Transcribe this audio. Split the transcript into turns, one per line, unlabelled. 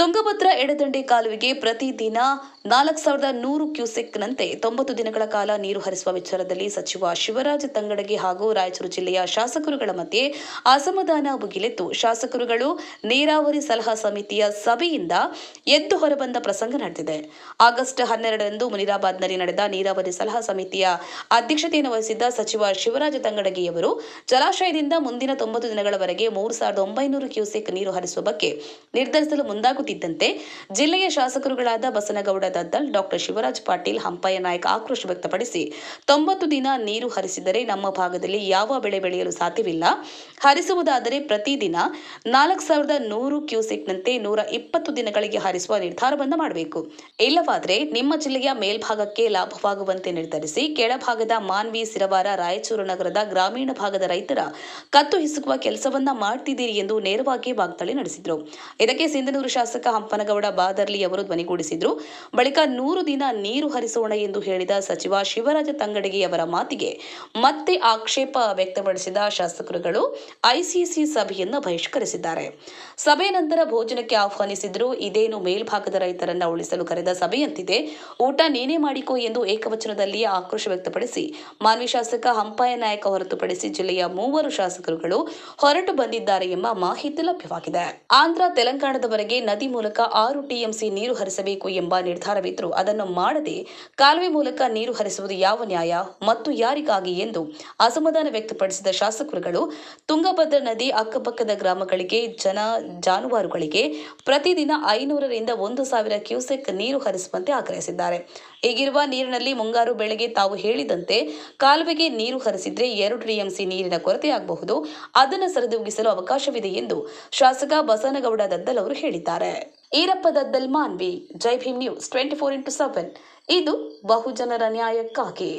ತುಂಗಭದ್ರಾ ಎಡದಂಡೆ ಕಾಲುವೆಗೆ ಪ್ರತಿದಿನ 4100 ಕ್ಯೂಸೆಕ್ನಂತೆ 90 ದಿನಗಳ ಕಾಲ ನೀರು ಹರಿಸುವ ವಿಚಾರದಲ್ಲಿ ಸಚಿವ ಶಿವರಾಜ ತಂಗಡಗಿ ಹಾಗೂ ರಾಯಚೂರು ಜಿಲ್ಲೆಯ ಶಾಸಕರುಗಳ ಮಧ್ಯೆ ಅಸಮಾಧಾನ ಭುಗಿಲೆದ್ದು ಶಾಸಕರುಗಳು ನೀರಾವರಿ ಸಲಹಾ ಸಮಿತಿಯ ಸಭೆಯಿಂದ ಎದ್ದು ಹೊರಬಂದ ಪ್ರಸಂಗ ನಡೆದಿದೆ. ಆಗಸ್ಟ್ 12ರಂದು ಮುನಿರಾಬಾದ್ನಲ್ಲಿ ನಡೆದ ನೀರಾವರಿ ಸಲಹಾ ಸಮಿತಿಯ ಅಧ್ಯಕ್ಷತೆಯನ್ನು ವಹಿಸಿದ್ದ ಸಚಿವ ಶಿವರಾಜ ತಂಗಡಗಿಯವರು ಜಲಾಶಯದಿಂದ ಮುಂದಿನ 90 ದಿನಗಳವರೆಗೆ 3900 ಕ್ಯೂಸೆಕ್ ನೀರು ಹರಿಸುವ ಬಗ್ಗೆ ನಿರ್ಧರಿಸಲು ಮುಂದಾಗುತ್ತಿದ್ದಂತೆ ಜಿಲ್ಲೆಯ ಶಾಸಕರುಗಳಾದ ಬಸನಗೌಡ ದದ್ದಲ್, ಡಾಕ್ಟರ್ ಶಿವರಾಜ್ ಪಾಟೀಲ್, ಹಂಪಯ್ಯ ನಾಯ್ಕ ಆಕ್ರೋಶ ವ್ಯಕ್ತಪಡಿಸಿ 90 ದಿನ ನೀರು ಹರಿಸಿದರೆ ನಮ್ಮ ಭಾಗದಲ್ಲಿ ಯಾವ ಬೆಳೆ ಬೆಳೆಯಲು ಸಾಧ್ಯವಿಲ್ಲ. ಹರಿಸುವುದಾದರೆ ಪ್ರತಿದಿನ 4100 ಕ್ಯೂಸೆಕ್ನಂತೆ 120 ದಿನಗಳಿಗೆ ಹರಿಸುವ ನಿರ್ಧಾರವನ್ನು ಮಾಡಬೇಕು. ಇಲ್ಲವಾದರೆ ನಿಮ್ಮ ಜಿಲ್ಲೆಯ ಮೇಲ್ಭಾಗಕ್ಕೆ ಲಾಭವಾಗುವಂತೆ ನಿರ್ಧರಿಸಿ ಕೆಳಭಾಗದ ಮಾನ್ವಿ, ಸಿರವಾರ, ರಾಯಚೂರು ನಗರದ ಗ್ರಾಮೀಣ ಭಾಗದ ರೈತರ ಕತ್ತು ಹಿಸುಕುವ ಕೆಲಸವನ್ನ ಮಾಡ್ತಿದ್ದೀರಿ ಎಂದು ನೇರವಾಗಿ ವಾಗ್ದಾಳಿ ನಡೆಸಿದರು. ಇದಕ್ಕೆ ಸಿಂಧನೂರು ಶಾಸಕ ಹಂಪನಗೌಡ ಬಾದರ್ಲಿ ಅವರು ಧ್ವನಿಗೂಡಿಸಿದ್ರು. ಬಳಿಕ 100 ದಿನ ನೀರು ಹರಿಸೋಣ ಎಂದು ಹೇಳಿದ ಸಚಿವ ಶಿವರಾಜ ತಂಗಡಗಿ ಅವರ ಮಾತಿಗೆ ಮತ್ತೆ ಆಕ್ಷೇಪ ವ್ಯಕ್ತಪಡಿಸಿದ ಶಾಸಕರುಗಳು ಐಸಿಸಿ ಸಭೆಯನ್ನು ಬಹಿಷ್ಕರಿಸಿದ್ದಾರೆ. ಸಭೆ ನಂತರ ಭೋಜನಕ್ಕೆ ಆಹ್ವಾನಿಸಿದ್ರು. ಇದೇನು ಮೇಲ್ಭಾಗದ ರೈತರನ್ನ ಉಳಿಸಲು ಕರೆದ ಸಭೆಯಂತಿದೆ, ಊಟ ನೀನೇ ಮಾಡಿಕೋ ಎಂದು ಏಕವಚನದಲ್ಲಿ ಆಕ್ರೋಶ ವ್ಯಕ್ತಪಡಿಸಿ ಮಾನ್ವಿ ಶಾಸಕ ಹಂಪಯ್ಯ ನಾಯ್ಕ ಹೊರತುಪಡಿಸಿ ಜಿಲ್ಲೆಯ 3 ಶಾಸಕರುಗಳು ಹೊರಟು ಬಂದಿದ್ದಾರೆ ಎಂಬ ಮಾಹಿತಿ ಲಭ್ಯವಾಗಿದೆ. ಆಂಧ್ರ, ತೆಲಂಗಾಣದವರೆಗೆ ನದಿ ಮೂಲಕ 6 ಟಿಎಂಸಿ ನೀರು ಹರಿಸಬೇಕು ಎಂಬ ನಿರ್ಧಾರವಿದ್ರೂ ಅದನ್ನು ಮಾಡದೆ ಕಾಲುವೆ ಮೂಲಕ ನೀರು ಹರಿಸುವುದು ಯಾವ ನ್ಯಾಯ ಮತ್ತು ಯಾರಿಗಾಗಿ ಎಂದು ಅಸಮಾಧಾನ ವ್ಯಕ್ತಪಡಿಸಿದ ಶಾಸಕರುಗಳು ತುಂಗಭದ್ರಾ ನದಿ ಅಕ್ಕಪಕ್ಕದ ಗ್ರಾಮಗಳಿಗೆ, ಜಾನುವಾರುಗಳಿಗೆ ಪ್ರತಿದಿನ 500ರಿಂದ 1000 ಕ್ಯೂಸೆಕ್ ನೀರು ಹರಿಸುವಂತೆ ಆಗ್ರಹಿಸಿದ್ದಾರೆ. ಈಗಿರುವ ನೀರಿನಲ್ಲಿ ಮುಂಗಾರು ಬೆಳೆಗೆ ತಾವು ಹೇಳಿದಂತೆ ಕಾಲುವೆಗೆ ನೀರು ಹರಿಸಿದ್ರೆ 2 ಟಿಎಂಸಿ ನೀರಿನ ಕೊರತೆಯಾಗಬಹುದು. ಅದನ್ನು ಸರಿದೂಗಿಸಲು ಅವಕಾಶವಿದೆ ಎಂದು ಶಾಸಕ ಬಸನಗೌಡ ದದ್ದಲ್ ಅವರು ಹೇಳಿದ್ದಾರೆ. ಈರಪ್ಪ ದದ್ದಲ್, ಮಾನ್ವಿ. ಜೈ ಭೀಮ್ ನ್ಯೂಸ್ 24x7 ಇದು ಬಹುಜನರ ನ್ಯಾಯಕ್ಕಾಗಿ.